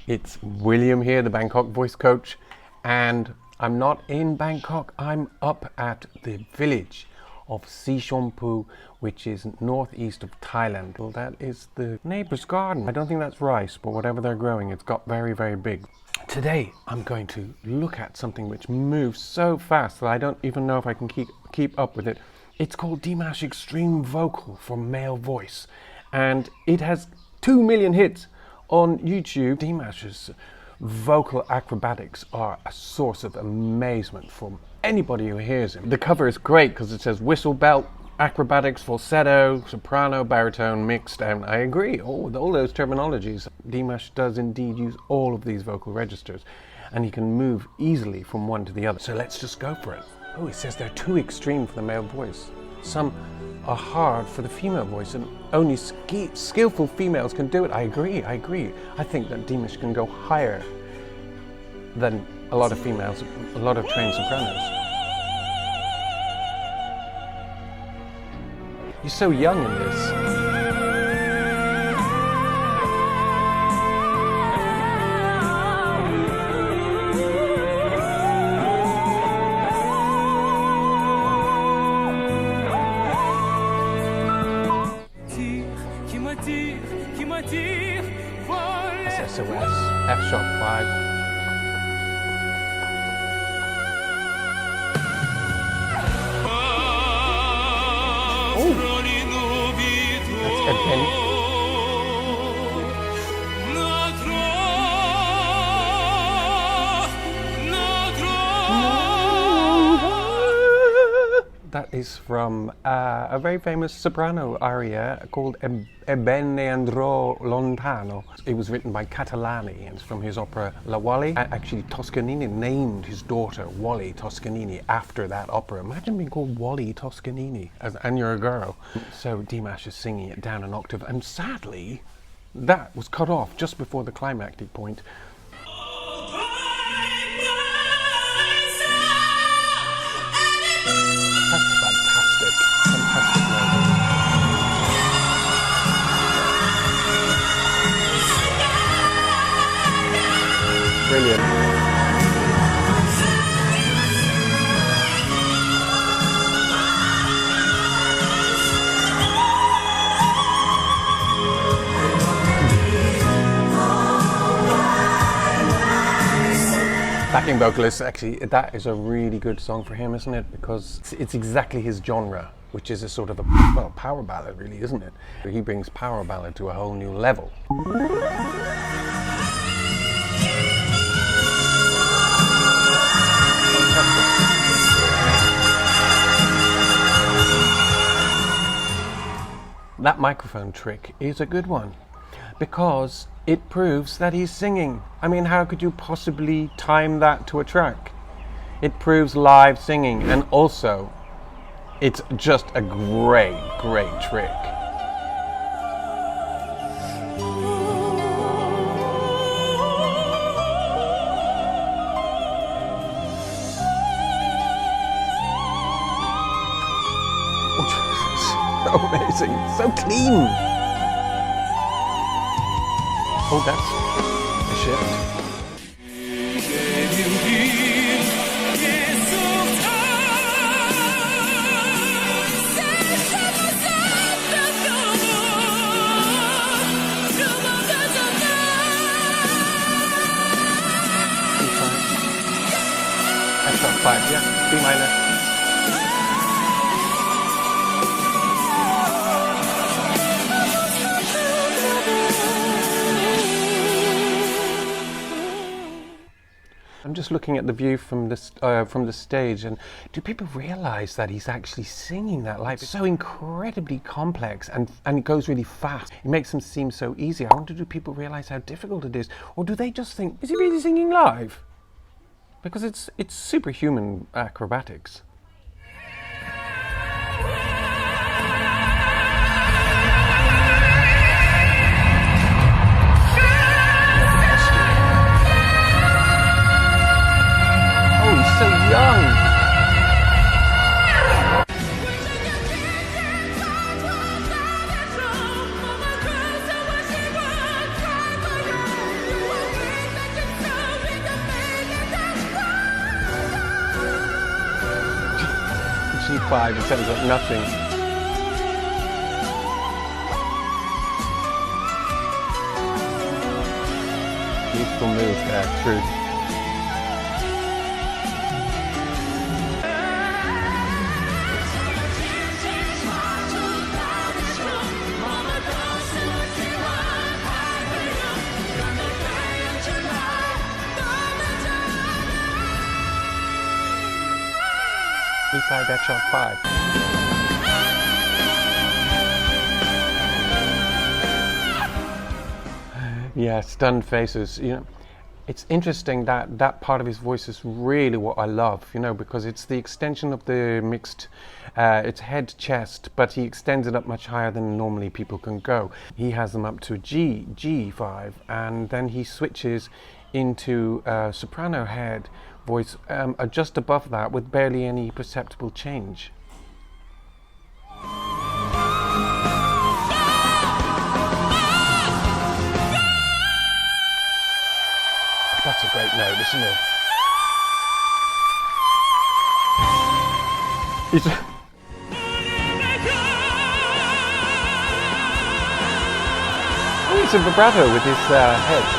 It's William here, the Bangkok voice coach, and I'm not in Bangkok. I'm up at the village of Sichonpu, which is northeast of Thailand. Well, that is the neighbor's garden. I don't think that's rice, but whatever they're growing, it's got very, very big. Today, I'm going to look at something which moves so fast that I don't even know if I can keep up with it. It's called Dimash Extreme Vocal for Male Voice, and it has 2 million hits on YouTube. Dimash's vocal acrobatics are a source of amazement for anybody who hears him. The cover is great because it says whistle belt, acrobatics, falsetto, soprano, baritone, mixed, and I agree, all those terminologies. Dimash does indeed use all of these vocal registers, and he can move easily from one to the other. So let's just go for it. Oh, it says they're too extreme for the male voice. Some are hard for the female voice, and only skillful females can do it. I agree. I think that Dimash can go higher than a lot of females, a lot of trained sopranos. You're so young in this. SOS, F sharp 5. Oh, that's a penny. That is from a very famous soprano aria called Ebbene andrò lontano. It was written by Catalani and it's from his opera La Wally. Actually, Toscanini named his daughter Wally Toscanini after that opera. Imagine being called Wally Toscanini and you're a girl. So Dimash is singing it down an octave, and sadly, that was cut off just before the climactic point. Brilliant. Backing vocalist, actually, that is a really good song for him, isn't it? Because it's exactly his genre, which is a sort of a power ballad, really, isn't it? He brings power ballad to a whole new level. That microphone trick is a good one because it proves that he's singing. I mean, how could you possibly time that to a track? It proves live singing, and also it's just a great trick. So amazing, so clean. Oh, that's a shift. F sharp 5, yeah, B minor. I'm just looking at the view from the stage, and do people realize that he's actually singing that live? It's so incredibly complex, and it goes really fast. It makes him seem so easy. I wonder, do people realize how difficult it is, or do they just think, is he really singing live? Because it's superhuman acrobatics. So young. F5, it sends up nothing. Beautiful move there, true. E5, F sharp 5. Yeah, stunned faces. You know, it's interesting that that part of his voice is really what I love. You know, because it's the extension of the mixed. It's head, chest, but he extends it up much higher than normally people can go. He has them up to G5, and then he switches into soprano head voice just above that with barely any perceptible change. That's a great note, isn't it? Oh, it's a vibrato with his head.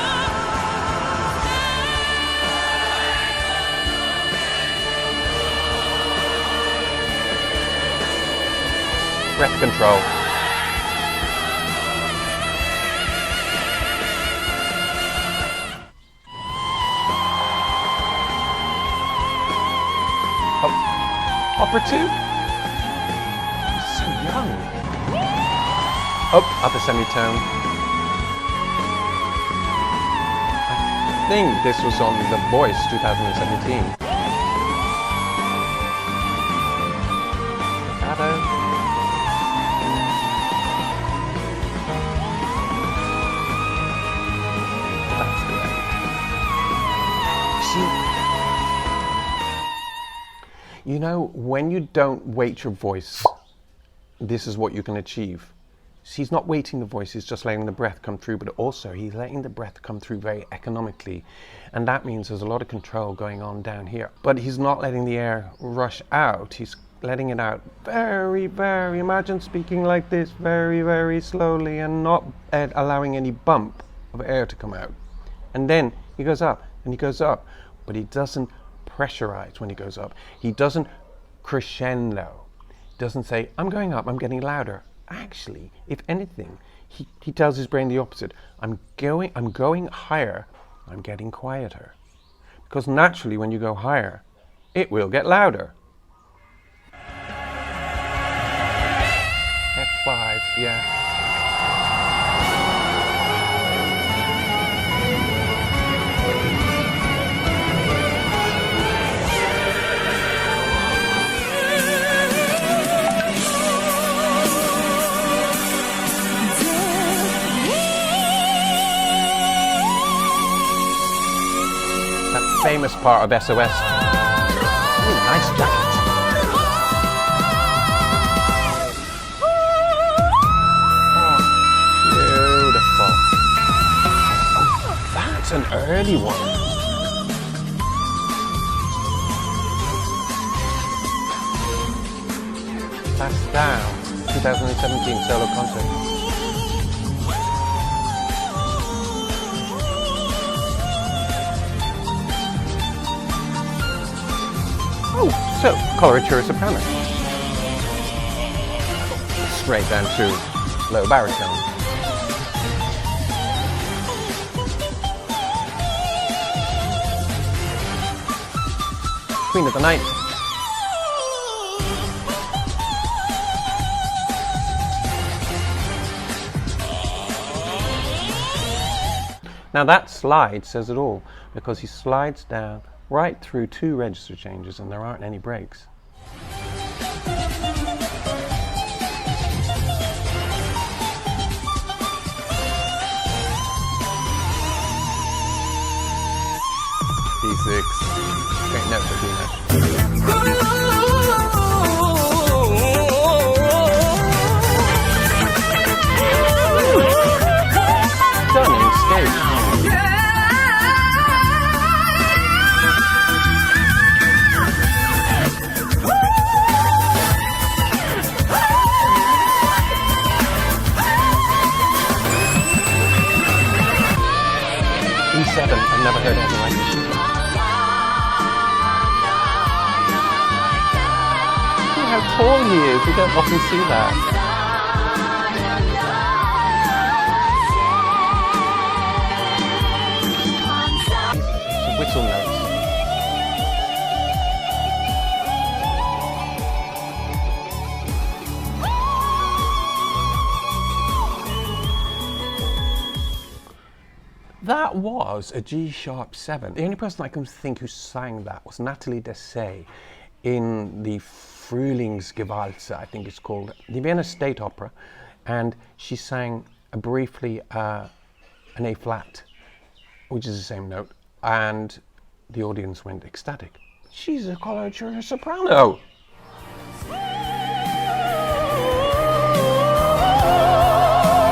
Breath control. Oh, opera 2? He's so young. Oh, upper semitone. I think this was on The Voice 2017. Vibrato. You know, when you don't weight your voice, this is what you can achieve. So he's not weighting the voice, he's just letting the breath come through, but also he's letting the breath come through very economically. And that means there's a lot of control going on down here. But he's not letting the air rush out, he's letting it out very, very, imagine speaking like this, very, very slowly, and not allowing any bump of air to come out. And then he goes up, and he goes up, but he doesn't pressurize when he goes up. He doesn't crescendo. He doesn't say, I'm going up, I'm getting louder. Actually, if anything, he tells his brain the opposite. I'm going higher, I'm getting quieter. Because naturally when you go higher, it will get louder. F5, yeah. Famous part of SOS. Ooh, nice jacket. Oh, beautiful. Oh, that's an early one. That's down. 2017 solo concert. Oh, so coloratura soprano. Straight down to low baritone. Queen of the Night. Now that slide says it all, because he slides down right through 2 register changes and there aren't any breaks. D6. Great note for Dimash. Stunning stage. E7, I've never heard anything like this. Look how tall he is, you don't often see that. Whistle notes. That was a G-sharp 7. The only person I can think who sang that was Nathalie Dessay in the Frühlingsgewalze, I think it's called, the Vienna State Opera, and she sang briefly an A-flat, which is the same note, and the audience went ecstatic. She's a college soprano.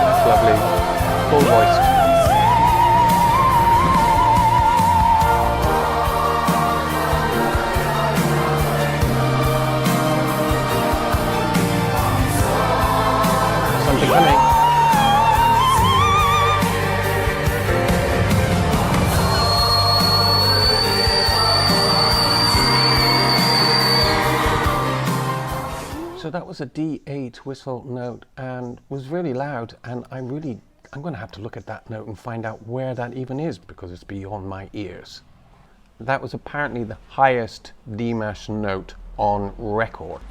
That's lovely, full voiced. Something coming. So that was a D8 whistle note and was really loud, and I'm going to have to look at that note and find out where that even is because it's beyond my ears. That was apparently the highest Dimash note on record.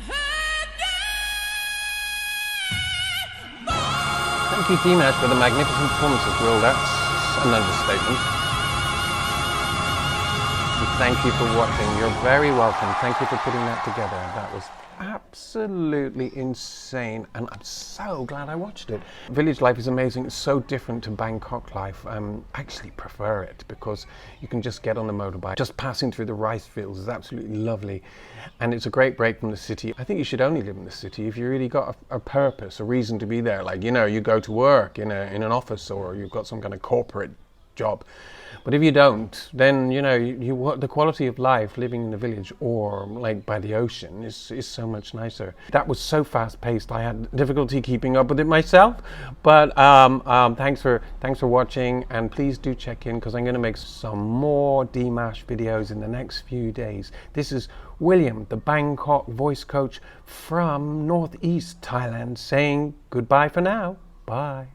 Thank you, Dimash, for the magnificent performances. Will, that's an understatement. And thank you for watching. You're very welcome. Thank you for putting that together. That was absolutely insane, and I'm so glad I watched it. Village life is amazing. It's so different to Bangkok life. I actually prefer it because you can just get on the motorbike. Just passing through the rice fields is absolutely lovely, and it's a great break from the city. I think you should only live in the city if you really got a purpose, a reason to be there. Like, you know, you go to work in an office, or you've got some kind of corporate job. But if you don't, then you know the quality of life living in the village or like by the ocean is so much nicer. That was so fast paced. I had difficulty keeping up with it myself. But thanks for watching, and please do check in because I'm going to make some more Dimash videos in the next few days. This is William, the Bangkok voice coach from Northeast Thailand, saying goodbye for now. Bye.